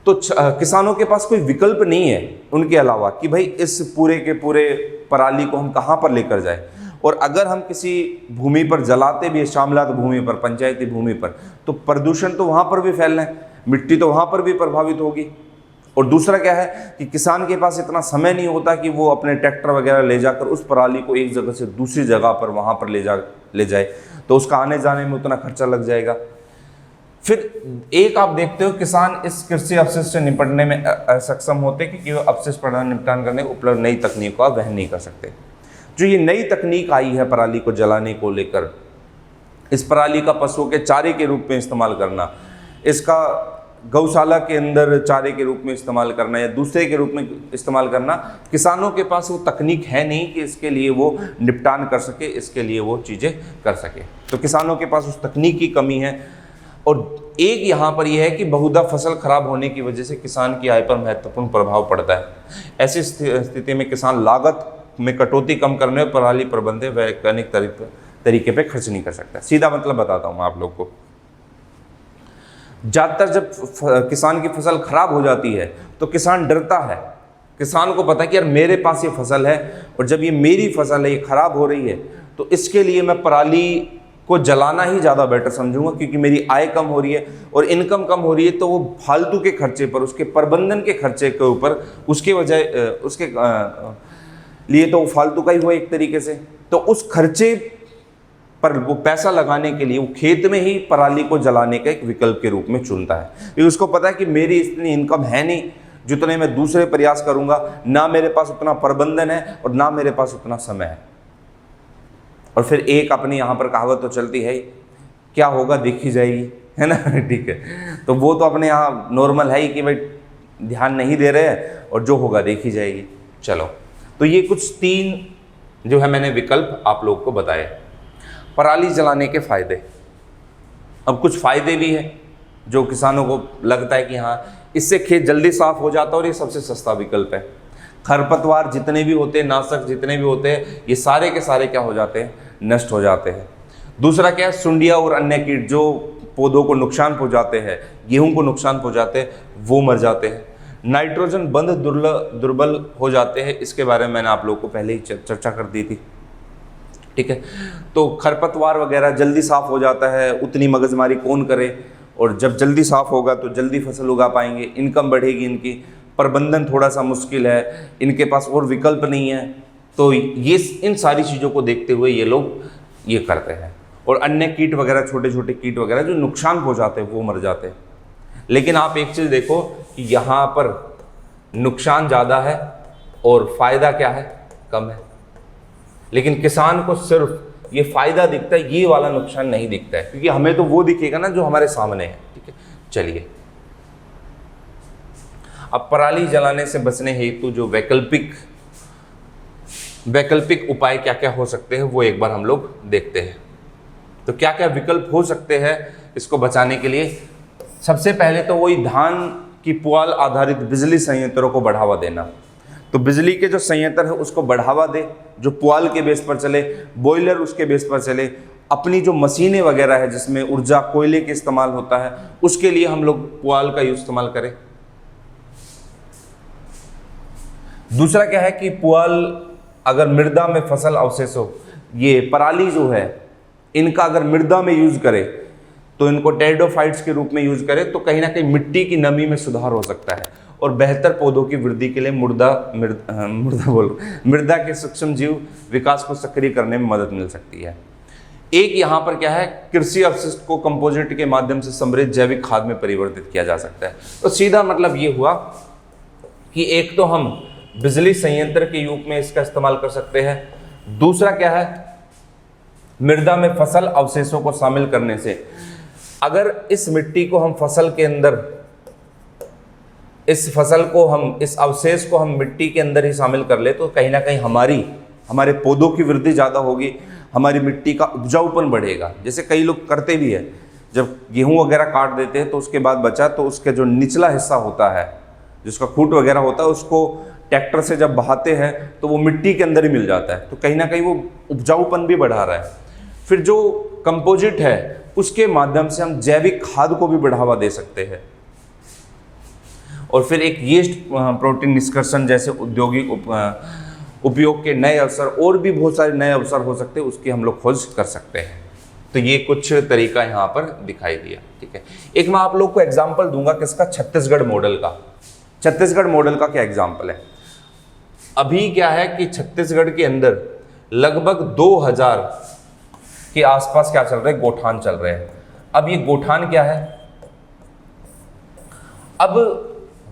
तो किसानों के पास कोई विकल्प नहीं है उनके अलावा कि भाई इस पूरे के पूरे पराली को हम कहाँ पर लेकर जाए। और अगर हम किसी भूमि पर जलाते भी, शामलात भूमि पर, पंचायती भूमि पर, तो प्रदूषण तो वहाँ पर भी फैलना है, मिट्टी तो वहाँ पर भी प्रभावित होगी। और दूसरा क्या है कि किसान के पास इतना समय नहीं होता कि वो अपने ट्रैक्टर वगैरह ले जाकर उस पराली को एक जगह से दूसरी जगह पर वहाँ पर ले जाए, तो उसका आने जाने में उतना खर्चा लग जाएगा। फिर एक आप देखते हो, किसान इस कृषि अपशिष्ट से निपटने में असक्षम होते क्योंकि वो अपशिष्ट निपटान करने उपलब्ध नई तकनीक का वहन नहीं कर सकते। जो ये नई तकनीक आई है पराली को जलाने को लेकर, इस पराली का पशुओं के चारे के रूप में इस्तेमाल करना, इसका गौशाला के अंदर चारे के रूप में इस्तेमाल करना या दूसरे के रूप में इस्तेमाल करना, किसानों के पास वो तकनीक है नहीं कि इसके लिए वो निपटान कर सके, इसके लिए वो चीज़ें कर सके। तो किसानों के पास उस तकनीक की कमी है। और एक यहाँ पर यह है कि बहुधा फसल खराब होने की वजह से किसान की आय पर महत्वपूर्ण प्रभाव पड़ता है। ऐसी स्थिति में किसान लागत में कटौती कम करने और पराली प्रबंधन वैज्ञानिक तरीके पे खर्च नहीं कर सकता। सीधा मतलब बताता हूँ मैं आप लोग को, ज़्यादातर जब किसान की फसल खराब हो जाती है तो किसान डरता है। किसान को पता है कि यार मेरे पास ये फसल है और जब ये मेरी फसल है, ये खराब हो रही है, तो इसके लिए मैं पराली को जलाना ही ज़्यादा बेटर समझूंगा क्योंकि मेरी आय कम हो रही है और इनकम कम हो रही है। तो वो फालतू के खर्चे पर, उसके प्रबंधन के खर्चे के ऊपर, उसके वजह उसके लिए तो वो फालतू का ही हुआ एक तरीके से। तो उस खर्चे पर वो पैसा लगाने के लिए वो खेत में ही पराली को जलाने का एक विकल्प के रूप में चुनता है, क्योंकि उसको पता है कि मेरी इतनी इनकम है नहीं जितने मैं दूसरे प्रयास करूंगा, ना मेरे पास उतना प्रबंधन है और ना मेरे पास उतना समय है। और फिर एक अपनी यहाँ पर कहावत तो चलती है, क्या होगा देखी जाएगी, है ना, ठीक है। तो वो तो अपने यहाँ नॉर्मल है ही कि भाई ध्यान नहीं दे रहे हैं और जो होगा देखी जाएगी। चलो, तो ये कुछ 3 जो है मैंने विकल्प आप लोग को बताए पराली जलाने के फायदे। अब कुछ फायदे भी हैं जो किसानों को लगता है कि हाँ इससे खेत जल्दी साफ हो जाता है और ये सबसे सस्ता विकल्प है। खरपतवार जितने भी होते हैं, नाशक जितने भी होते हैं, ये सारे के सारे क्या हो जाते हैं, नष्ट हो जाते हैं। दूसरा क्या है, सुंडिया और अन्य कीट जो पौधों को नुकसान पहुंचाते हैं, गेहूं को नुकसान पहुंचाते हैं, वो मर जाते हैं। नाइट्रोजन बंध दुर्बल हो जाते हैं, इसके बारे में मैंने आप लोगों को पहले ही चर्चा कर दी थी, ठीक है। तो खरपतवार वगैरह जल्दी साफ हो जाता है, उतनी मगजमारी कौन करे, और जब जल्दी साफ होगा तो जल्दी फसल उगा पाएंगे, इनकम बढ़ेगी इनकी, प्रबंधन थोड़ा सा मुश्किल है, इनके पास और विकल्प नहीं है। तो ये इन सारी चीज़ों को देखते हुए ये लोग ये करते हैं। और अन्य कीट वगैरह, छोटे छोटे कीट वगैरह जो नुकसान पहुंचाते हैं, वो मर जाते हैं। लेकिन आप एक चीज़ देखो कि यहाँ पर नुकसान ज़्यादा है और फ़ायदा क्या है, कम है। लेकिन किसान को सिर्फ ये फ़ायदा दिखता है, ये वाला नुकसान नहीं दिखता है, क्योंकि हमें तो वो दिखेगा ना जो हमारे सामने है, ठीक है। चलिए, अब पराली जलाने से बचने हेतु जो वैकल्पिक उपाय क्या क्या हो सकते हैं, वो एक बार हम लोग देखते हैं। तो क्या क्या विकल्प हो सकते हैं इसको बचाने के लिए। सबसे पहले तो वही धान की पुआल आधारित बिजली संयंत्रों को बढ़ावा देना। तो बिजली के जो संयंत्र है उसको बढ़ावा दे, जो पुआल के बेस पर चले, बॉयलर उसके बेस पर चले। अपनी जो मशीनें वगैरह है जिसमें ऊर्जा कोयले के इस्तेमाल होता है, उसके लिए हम लोग पुआल का इस्तेमाल करें। दूसरा क्या है कि पुआल अगर मृदा में फसल अवशेष हो, ये पराली जो है इनका अगर मृदा में यूज करे तो इनको टेरिडोफाइट्स के रूप में यूज करें, तो कहीं ना कहीं मिट्टी की नमी में सुधार हो सकता है और बेहतर पौधों की वृद्धि के लिए मृदा के सूक्ष्म जीव विकास को सक्रिय करने में मदद मिल सकती है। एक यहाँ पर क्या है, कृषि अपशिष्ट को कंपोजिट के माध्यम से समृद्ध जैविक खाद में परिवर्तित किया जा सकता है। तो सीधा मतलब ये हुआ कि एक तो हम बिजली संयंत्र के रूप में इसका इस्तेमाल कर सकते हैं। दूसरा क्या है, मृदा में फसल अवशेषों को शामिल करने से, अगर इस मिट्टी को हम फसल के अंदर, इस अवशेष को हम मिट्टी के अंदर ही शामिल कर ले, तो कहीं ना कहीं हमारे पौधों की वृद्धि ज़्यादा होगी, हमारी मिट्टी का उपजाऊपन बढ़ेगा। जैसे कई लोग करते भी है, जब गेहूं वगैरह काट देते हैं तो उसके बाद बचा तो उसके जो निचला हिस्सा होता है, जिसका खूंट वगैरह होता है, उसको ट्रैक्टर से जब बहाते हैं तो वो मिट्टी के अंदर ही मिल जाता है, तो कहीं ना कहीं वो उपजाऊपन भी बढ़ा रहा है। फिर जो कंपोजिट है उसके माध्यम से हम जैविक खाद को भी बढ़ावा दे सकते हैं। और फिर एक यीस्ट प्रोटीन निष्कर्षण जैसे औद्योगिक उपयोग के नए अवसर, और भी बहुत सारे नए अवसर हो सकते हैं, उसकी हम लोग खोज कर सकते हैं। तो ये कुछ तरीका यहाँ पर दिखाई दिया, ठीक है। एक मैं आप लोग को एग्जाम्पल दूंगा किसका, छत्तीसगढ़ मॉडल का। छत्तीसगढ़ मॉडल का क्या एग्जाम्पल है। अभी क्या है कि छत्तीसगढ़ के अंदर लगभग 2000 के आसपास क्या चल रहा है, गोठान चल रहे हैं। अब ये गोठान क्या है, अब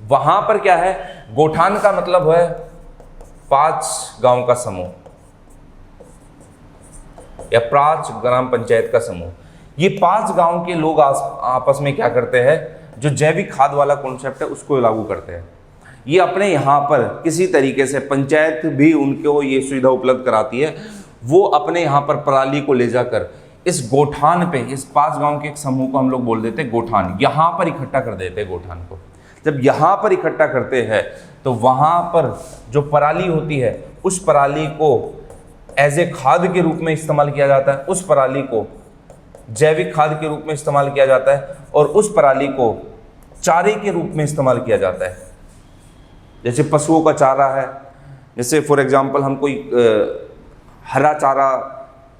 वहां पर क्या है, गोठान का मतलब है 5 गांव का समूह या 5 ग्राम पंचायत का समूह। ये 5 गांव के लोग आपस में क्या करते हैं, जो जैविक खाद वाला कॉन्सेप्ट है उसको लागू करते हैं। ये अपने यहाँ पर किसी तरीके से, पंचायत भी उनको ये सुविधा उपलब्ध कराती है, वो अपने यहाँ पर पराली को ले जाकर इस गोठान पे, इस 5 गांव के एक समूह को हम लोग बोल देते हैं गोठान, यहाँ पर इकट्ठा कर देते हैं गोठान को। जब यहाँ पर इकट्ठा करते हैं तो वहाँ पर जो पराली होती है उस पराली को एज ए खाद के रूप में इस्तेमाल किया जाता है, उस पराली को जैविक खाद के रूप में इस्तेमाल किया जाता है, और उस पराली को चारे के रूप में इस्तेमाल किया जाता है। जैसे पशुओं का चारा है, जैसे फॉर एग्जांपल हम कोई हरा चारा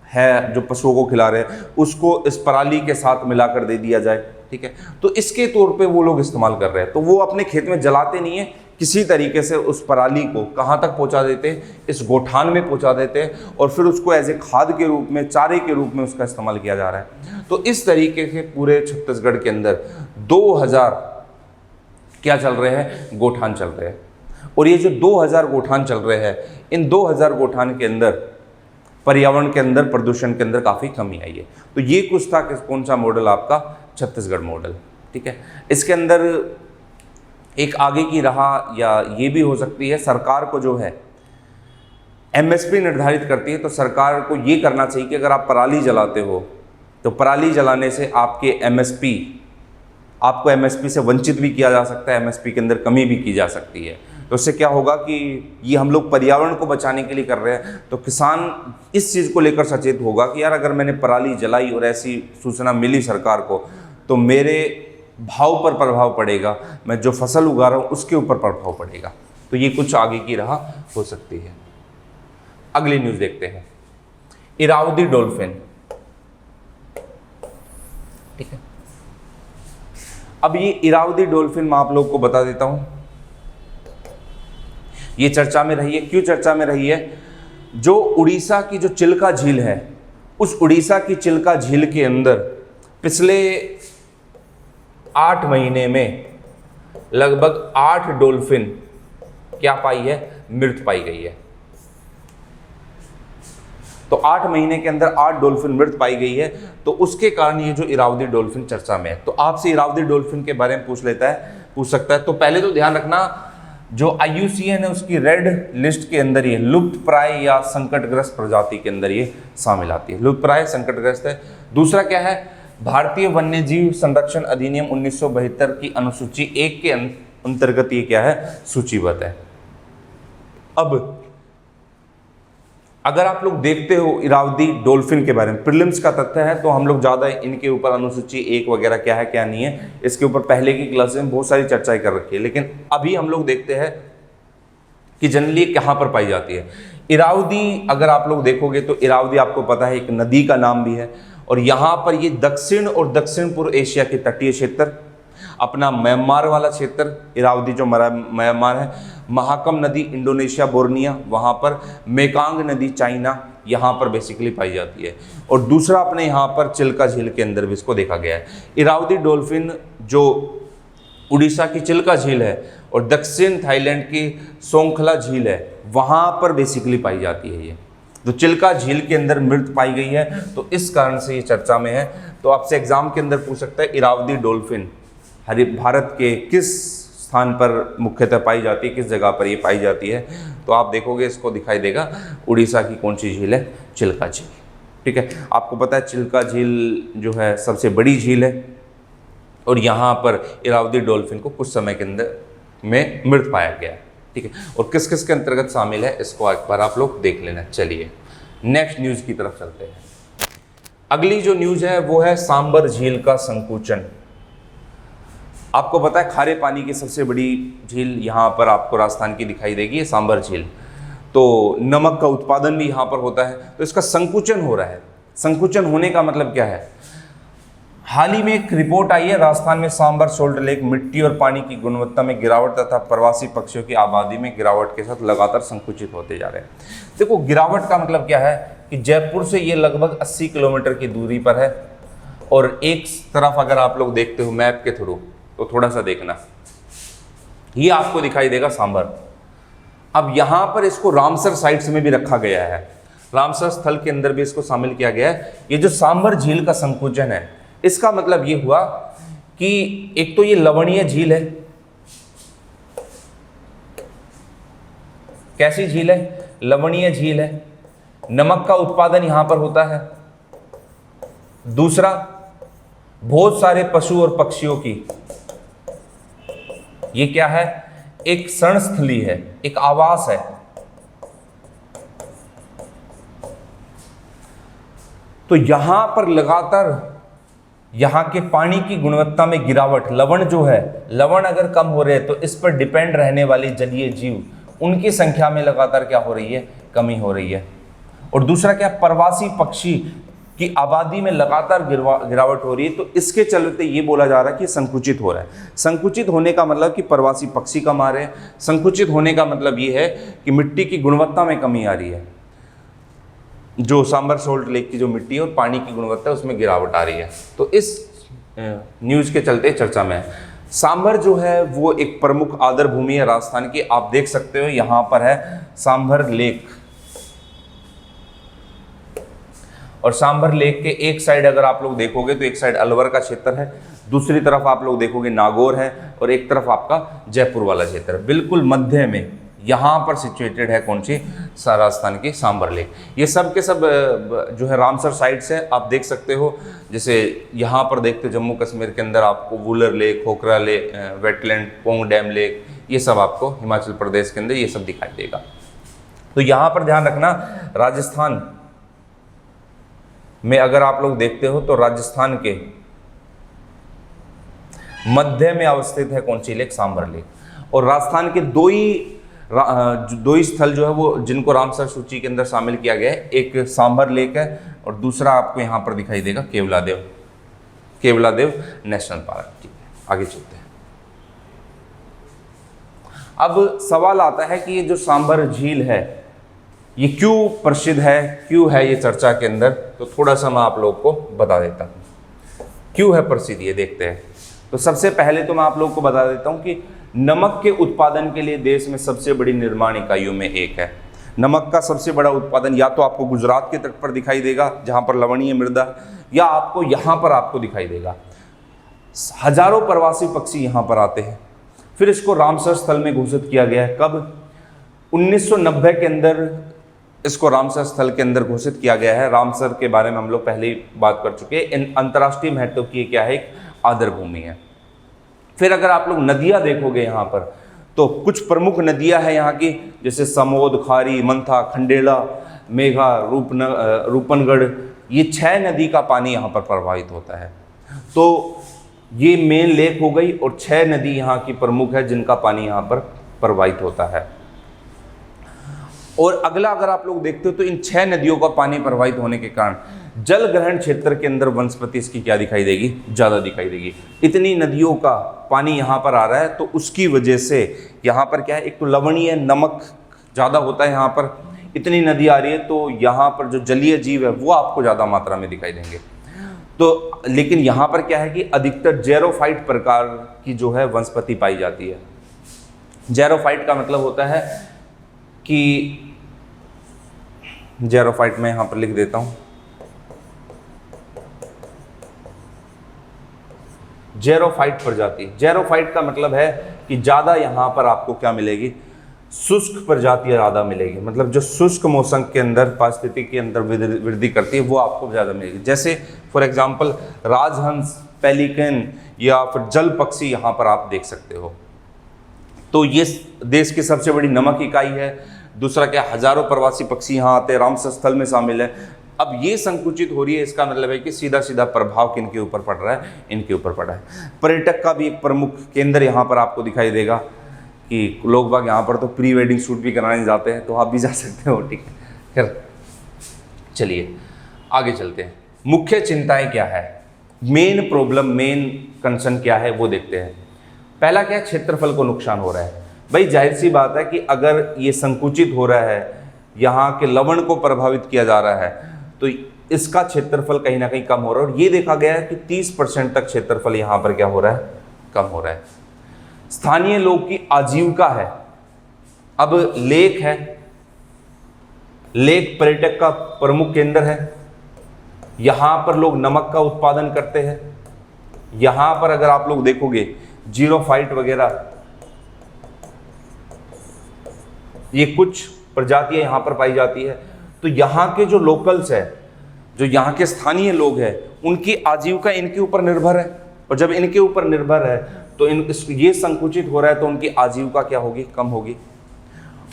है जो पशुओं को खिला रहे हैं, उसको इस पराली के साथ मिलाकर दे दिया जाए, ठीक है। तो इसके तौर पे वो लोग इस्तेमाल कर रहे हैं। तो वो अपने खेत में जलाते नहीं है, किसी तरीके से उस पराली को कहाँ तक पहुँचा देते हैं, इस गोठान में पहुँचा देते हैं, और फिर उसको एज ए खाद के रूप में, चारे के रूप में उसका इस्तेमाल किया जा रहा है। तो इस तरीके से पूरे छत्तीसगढ़ के अंदर 2000 क्या चल रहे हैं, गोठान चल रहे हैं। और ये जो 2000 गोठान चल रहे हैं, इन 2000 गोठान के अंदर पर्यावरण के अंदर, प्रदूषण के अंदर काफ़ी कमी आई है। तो ये कुछ था कि कौन सा मॉडल आपका, छत्तीसगढ़ मॉडल, ठीक है। इसके अंदर एक आगे की राह या ये भी हो सकती है, सरकार को जो है एमएसपी निर्धारित करती है, तो सरकार को ये करना चाहिए कि अगर आप पराली जलाते हो तो पराली जलाने से आपके एमएसपी आपको एमएसपी से वंचित भी किया जा सकता है, एमएसपी के अंदर कमी भी की जा सकती है। तो इससे क्या होगा कि ये हम लोग पर्यावरण को बचाने के लिए कर रहे हैं, तो किसान इस चीज़ को लेकर सचेत होगा कि यार अगर मैंने पराली जलाई और ऐसी सूचना मिली सरकार को तो मेरे भाव पर प्रभाव पड़ेगा, मैं जो फसल उगा रहा हूँ उसके ऊपर प्रभाव पड़ेगा। तो ये कुछ आगे की राह हो सकती है। अगली न्यूज़ देखते हैं, इरावदी डॉल्फिन। ठीक है, अब ये इरावदी डॉल्फिन मैं आप लोग को बता देता हूं, ये चर्चा में रही है। क्यों चर्चा में रही है? जो उड़ीसा की जो चिल्का झील है, उस उड़ीसा की चिल्का झील के अंदर पिछले 8 महीने में लगभग 8 डॉल्फिन क्या पाई है? मृत पाई गई है। तो 8 महीने के अंदर 8 डॉल्फिन मृत पाई गई है। तो उसके कारण ये जो इरावदी डॉल्फिन चर्चा में है। तो आपसे इरावदी डॉल्फिन के बारे में पूछ सकता है। तो पहले तो ध्यान रखना, जो IUCN है उसकी रेड लिस्ट के अंदर ये लुप्त प्राय या संकटग्रस्त प्रजाति के अंदर ये शामिल आती है। लुप्त प्राय, संकटग्रस्त है। दूसरा क्या है? भारतीय वन्यजीव संरक्षण अधिनियम 1972 की अनुसूची 1 के अंतर्गत ये क्या है? सूचीबद्ध है। अब अगर आप लोग देखते हो इरावदी डॉल्फिन के बारे में, प्रीलिम्स का तथ्य है, तो हम लोग ज़्यादा इनके ऊपर अनुसूची 1 वगैरह क्या है क्या नहीं है, इसके ऊपर पहले की क्लास में बहुत सारी चर्चाएं कर रखी है। लेकिन अभी हम लोग देखते हैं कि जनरली कहाँ पर पाई जाती है इरावदी। अगर आप लोग देखोगे तो इरावदी आपको पता है एक नदी का नाम भी है, और यहाँ पर ये दक्षिण और दक्षिण पूर्व एशिया के तटीय क्षेत्र, अपना म्यांमार वाला क्षेत्र, इरावदी जो म्यांमार है, महाकम नदी इंडोनेशिया बोर्निया, वहाँ पर मेकांग नदी चाइना, यहाँ पर बेसिकली पाई जाती है। और दूसरा अपने यहाँ पर चिल्का झील के अंदर भी इसको देखा गया है। इरावदी डॉल्फिन जो उड़ीसा की चिल्का झील है और दक्षिण थाईलैंड की सोंखला झील है, वहाँ पर बेसिकली पाई जाती है। ये तो चिल्का झील के अंदर मृत पाई गई है, तो इस कारण से ये चर्चा में है। तो आपसे एग्जाम के अंदर पूछ सकता है इरावदी डॉल्फिन भारत के किस स्थान पर मुख्यतः पाई जाती है, किस जगह पर ये पाई जाती है। तो आप देखोगे इसको दिखाई देगा उड़ीसा की कौन सी झील है? चिल्का झील। ठीक है, आपको पता है चिल्का झील जो है सबसे बड़ी झील है, और यहाँ पर इरावदी डॉल्फिन को कुछ समय के अंदर में मृत पाया गया। ठीक है, और किस किस के अंतर्गत शामिल है इसको एक बार आप लोग देख लेना। चलिए नेक्स्ट न्यूज़ की तरफ चलते हैं। अगली जो न्यूज़ है वो है सांबर झील का संकुचन। आपको पता है खारे पानी की सबसे बड़ी झील यहाँ पर आपको राजस्थान की दिखाई देगी, ये सांबर झील। तो नमक का उत्पादन भी यहाँ पर होता है, तो इसका संकुचन हो रहा है। संकुचन होने का मतलब क्या है? हाल ही में एक रिपोर्ट आई है, राजस्थान में सांबर सोल्ट लेक मिट्टी और पानी की गुणवत्ता में गिरावट तथा प्रवासी पक्षियों की आबादी में गिरावट के साथ लगातार संकुचित होते जा रहे हैं। देखो, गिरावट का मतलब क्या है कि जयपुर से ये लगभग 80 किलोमीटर की दूरी पर है, और एक तरफ अगर आप लोग देखते हो मैप के थ्रू, तो थोड़ा सा देखना, ये आपको दिखाई देगा सांबर। अब यहाँ पर इसको रामसर साइट्स में भी रखा गया है, रामसर स्थल के अंदर भी इसको शामिल किया गया है। ये जो सांबर झील का संकुचन है, इसका मतलब ये हुआ कि एक तो ये लवणीय झील है। कैसी झील है? लवणीय झील है, नमक का उत्पादन यहां पर होता है। दूसरा, बहुत सारे पशु और पक्षियों की ये क्या है? एक शरणस्थली है, एक आवास है। तो यहां पर लगातार यहाँ के पानी की गुणवत्ता में गिरावट, लवण जो है, लवण अगर कम हो रहे हैं तो इस पर डिपेंड रहने वाले जलीय जीव, उनकी संख्या में लगातार क्या हो रही है? कमी हो रही है। और दूसरा क्या? प्रवासी पक्षी की आबादी में लगातार गिरावट हो रही है। तो इसके चलते ये बोला जा रहा है कि संकुचित हो रहा है। संकुचित होने का मतलब कि प्रवासी पक्षी कम आ रहे हैं, संकुचित होने का मतलब ये है कि मिट्टी की गुणवत्ता में कमी आ रही है। जो सांबर सोल्ट लेक की जो मिट्टी और पानी की गुणवत्ता है उसमें गिरावट आ रही है। तो इस न्यूज़ के चलते चर्चा में है। सांबर जो है वो एक प्रमुख आदर भूमि है राजस्थान की। आप देख सकते हो यहाँ पर है सांबर लेक, और सांबर लेक के एक साइड अगर आप लोग देखोगे तो एक साइड अलवर का क्षेत्र है, दूसरी तरफ आप लोग देखोगे नागौर है, और एक तरफ आपका जयपुर वाला क्षेत्र है। बिल्कुल मध्य में यहाँ पर सिचुएटेड है कौन सी, राजस्थान की सांबर लेक। ये सब के सब जो है रामसर साइट्स है, आप देख सकते हो। जैसे यहाँ पर देखते हो जम्मू कश्मीर के अंदर आपको Wular lake, Khokhra lake, wetland, Pong dam lake, ये सब आपको हिमाचल प्रदेश के अंदर ये सब दिखाई देगा। तो यहाँ पर ध्यान रखना, राजस्थान में अगर आप लोग देखते हो तो राजस्थान के मध्य में अवस्थित है कौन सी लेक, सांबर लेक। और राजस्थान के दो ही स्थल जो है वो जिनको रामसर सूची के अंदर शामिल किया गया है, एक सांबर लेक है और दूसरा आपको यहाँ पर दिखाई देगा केवलादेव नेशनल पार्क। ठीक है, आगे चलते हैं। अब सवाल आता है कि ये जो सांबर झील है ये क्यों प्रसिद्ध है, क्यों है ये चर्चा के अंदर, तो थोड़ा सा मैं आप लोग को बता देता हूँ क्यों है प्रसिद्ध, ये देखते हैं। तो सबसे पहले तो मैं आप लोग को बता देता हूँ कि नमक के उत्पादन के लिए देश में सबसे बड़ी निर्माण इकाइयों में एक है। नमक का सबसे बड़ा उत्पादन या तो आपको गुजरात के तट पर दिखाई देगा जहाँ पर लवणीय मृदा, या आपको यहाँ पर आपको दिखाई देगा। हजारों प्रवासी पक्षी यहाँ पर आते हैं। फिर इसको रामसर स्थल में घोषित किया गया है, कब, 1990 के अंदर इसको रामसर स्थल के अंदर घोषित किया गया है। रामसर के बारे में हम लोग पहले ही बात कर चुके हैं। अंतर्राष्ट्रीय महत्व की क्या है, एक आदर भूमि है। फिर अगर आप लोग नदियां देखोगे यहाँ पर, तो कुछ प्रमुख नदियां हैं यहाँ की, जैसे समोद, खारी, मंथा, खंडेला, मेघा, रूपनगढ़, ये 6 नदी का पानी यहाँ पर प्रवाहित होता है। तो ये मेन लेक हो गई और 6 नदी यहाँ की प्रमुख है जिनका पानी यहाँ पर प्रवाहित होता है। और अगला अगर आप लोग देखते हो तो इन 6 नदियों का पानी प्रवाहित होने के कारण जल ग्रहण क्षेत्र के अंदर वनस्पति इसकी क्या दिखाई देगी, ज़्यादा दिखाई देगी। इतनी नदियों का पानी यहाँ पर आ रहा है तो उसकी वजह से यहाँ पर क्या है, एक तो लवणीय नमक ज़्यादा होता है यहाँ पर, इतनी नदी आ रही है तो यहाँ पर जो जलीय जीव है वो आपको ज़्यादा मात्रा में दिखाई देंगे। तो लेकिन यहाँ पर क्या है कि अधिकतर जेरोफाइट प्रकार की जो है वनस्पति पाई जाती है। जेरोफाइट का मतलब होता है कि, जेरोफाइट मैं यहाँ पर लिख देता हूँ, जेरोफाइट प्रजाति। जेरोफाइट का मतलब है कि ज़्यादा यहाँ पर आपको क्या मिलेगी, शुष्क प्रजातियाँ ज़्यादा मिलेगी। मतलब जो शुष्क मौसम के अंदर पारिस्थितिकी के अंदर वृद्धि करती है वो आपको ज़्यादा मिलेगी। जैसे फॉर एग्जांपल राजहंस, पेलिकन या फिर जल पक्षी यहाँ पर आप देख सकते हो। तो ये देश की सबसे बड़ी नमक इकाई है। दूसरा क्या, हजारों प्रवासी पक्षी यहाँ आते हैं, रामसर स्थल में शामिल है। अब ये संकुचित हो रही है, इसका मतलब है कि सीधा सीधा प्रभाव किनके ऊपर पड़ रहा है, इनके ऊपर पड़ रहा है। पर्यटक का भी एक प्रमुख केंद्र यहाँ पर आपको दिखाई देगा कि लोग बाग यहाँ पर तो प्री वेडिंग शूट भी कराने जाते हैं, तो आप भी जा सकते हो। ठीक है, खैर चलिए आगे चलते हैं। मुख्य चिंताएं क्या है, मेन प्रॉब्लम, मेन कंसर्न क्या है वो देखते हैं। पहला क्या है, क्षेत्रफल को नुकसान हो रहा है। भाई जाहिर सी बात है कि अगर ये संकुचित हो रहा है, यहाँ के लवण को प्रभावित किया जा रहा है, तो इसका क्षेत्रफल कहीं ना कहीं कम हो रहा है। और ये देखा गया है कि 30% तक क्षेत्रफल यहाँ पर क्या हो रहा है, कम हो रहा है। स्थानीय लोग की आजीविका है। अब लेक है, लेक पर्यटक का प्रमुख केंद्र है। यहाँ पर लोग नमक का उत्पादन करते हैं। यहाँ पर अगर आप लोग देखोगे जीरोफाइट वगैरह, ये कुछ प्रजातियां यहाँ पर पाई जाती है। तो यहाँ के जो लोकल्स है, जो यहाँ के स्थानीय लोग हैं, उनकी आजीविका इनके ऊपर निर्भर है। और जब इनके ऊपर निर्भर है तो ये संकुचित हो रहा है तो उनकी आजीविका क्या होगी, कम होगी।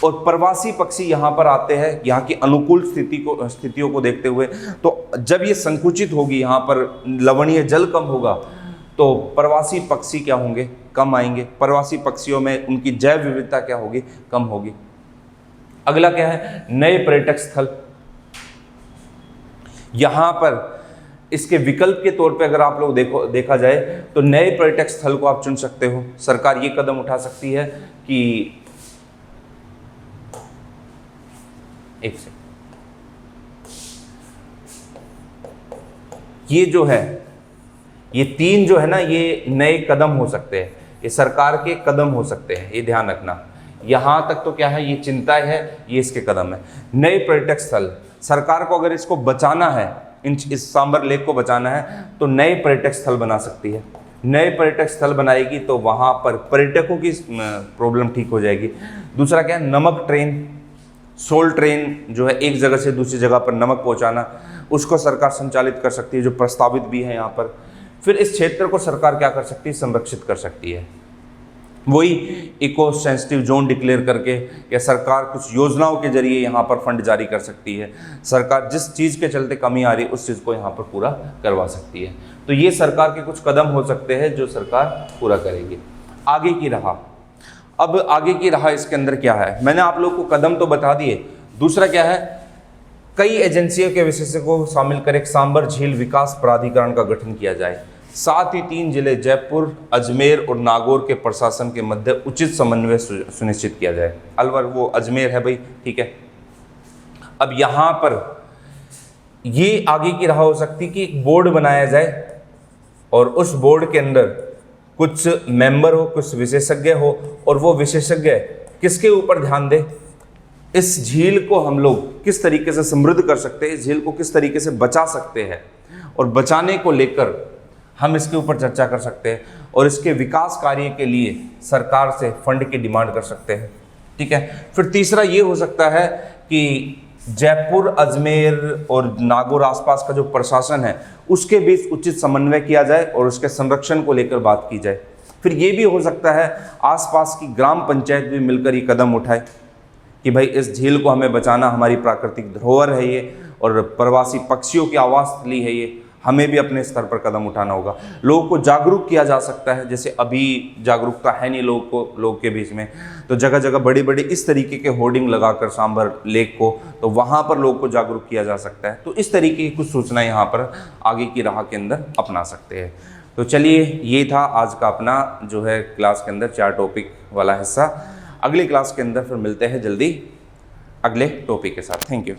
और प्रवासी पक्षी यहाँ पर आते हैं यहाँ की अनुकूल स्थितियों को देखते हुए। तो जब ये संकुचित होगी, यहाँ पर लवणीय जल कम होगा, तो प्रवासी पक्षी क्या होंगे, कम आएंगे। प्रवासी पक्षियों में उनकी जैव विविधता क्या होगी, कम होगी। अगला क्या है, नए पर्यटक स्थल। यहां पर इसके विकल्प के तौर पे अगर आप लोग देखा जाए तो नए पर्यटक स्थल को आप चुन सकते हो। सरकार ये कदम उठा सकती है कि एक से ये जो है, ये 3 जो है ना, ये नए कदम हो सकते हैं, ये सरकार के कदम हो सकते हैं, ये ध्यान रखना। यहाँ तक तो क्या है, ये चिंता है, ये इसके कदम है। नए पर्यटक स्थल, सरकार को अगर इसको बचाना है, इस सांबर लेक को बचाना है, तो नए पर्यटक स्थल बना सकती है। नए पर्यटक स्थल बनाएगी तो वहाँ पर पर्यटकों की प्रॉब्लम ठीक हो जाएगी। दूसरा क्या है, नमक ट्रेन, सोल ट्रेन जो है एक जगह से दूसरी जगह पर नमक पहुंचाना, उसको सरकार संचालित कर सकती है, जो प्रस्तावित भी है यहाँ पर। फिर इस क्षेत्र को सरकार क्या कर सकती है, संरक्षित कर सकती है, वही इको सेंसिटिव जोन डिक्लेयर करके, या सरकार कुछ योजनाओं के जरिए यहाँ पर फंड जारी कर सकती है। सरकार जिस चीज़ के चलते कमी आ रही है उस चीज़ को यहाँ पर पूरा करवा सकती है। तो ये सरकार के कुछ कदम हो सकते हैं जो सरकार पूरा करेगी। आगे की राह, अब आगे की राह इसके अंदर क्या है, मैंने आप लोग को कदम तो बता दिए। दूसरा क्या है, कई एजेंसियों के विशेषज्ञों को शामिल कर एक सांबर झील विकास प्राधिकरण का गठन किया जाए। साथ ही 3 जिले जयपुर, अजमेर और नागौर के प्रशासन के मध्य उचित समन्वय सुनिश्चित किया जाए। अलवर वो अजमेर है भाई, ठीक है। अब यहाँ पर ये आगे की राह हो सकती कि एक बोर्ड बनाया जाए और उस बोर्ड के अंदर कुछ मेंबर हो, कुछ विशेषज्ञ हो, और वो विशेषज्ञ किसके ऊपर ध्यान दे, इस झील को हम लोग किस तरीके से समृद्ध कर सकते हैं, इस झील को किस तरीके से बचा सकते हैं, और बचाने को लेकर हम इसके ऊपर चर्चा कर सकते हैं, और इसके विकास कार्य के लिए सरकार से फंड की डिमांड कर सकते हैं, ठीक है। फिर तीसरा ये हो सकता है कि जयपुर, अजमेर और नागौर आसपास का जो प्रशासन है उसके बीच उचित समन्वय किया जाए और उसके संरक्षण को लेकर बात की जाए। फिर ये भी हो सकता है आसपास की ग्राम पंचायत भी मिलकर ये कदम उठाए कि भाई इस झील को हमें बचाना, हमारी प्राकृतिक धरोहर है ये, और प्रवासी पक्षियों की आवास स्थली है ये, हमें भी अपने स्तर पर कदम उठाना होगा। लोगों को जागरूक किया जा सकता है, जैसे अभी जागरूकता है नहीं लोगों के बीच में, तो जगह जगह बड़ी बड़ी इस तरीके के होर्डिंग लगाकर सांबर लेक को, तो वहाँ पर लोगों को जागरूक किया जा सकता है। तो इस तरीके की कुछ सूचनाएं यहाँ पर आगे की राह के अंदर अपना सकते हैं। तो चलिए, ये था आज का अपना जो है क्लास के अंदर 4 टॉपिक वाला हिस्सा। अगली क्लास के अंदर फिर मिलते हैं जल्दी अगले टॉपिक के साथ। Thank you.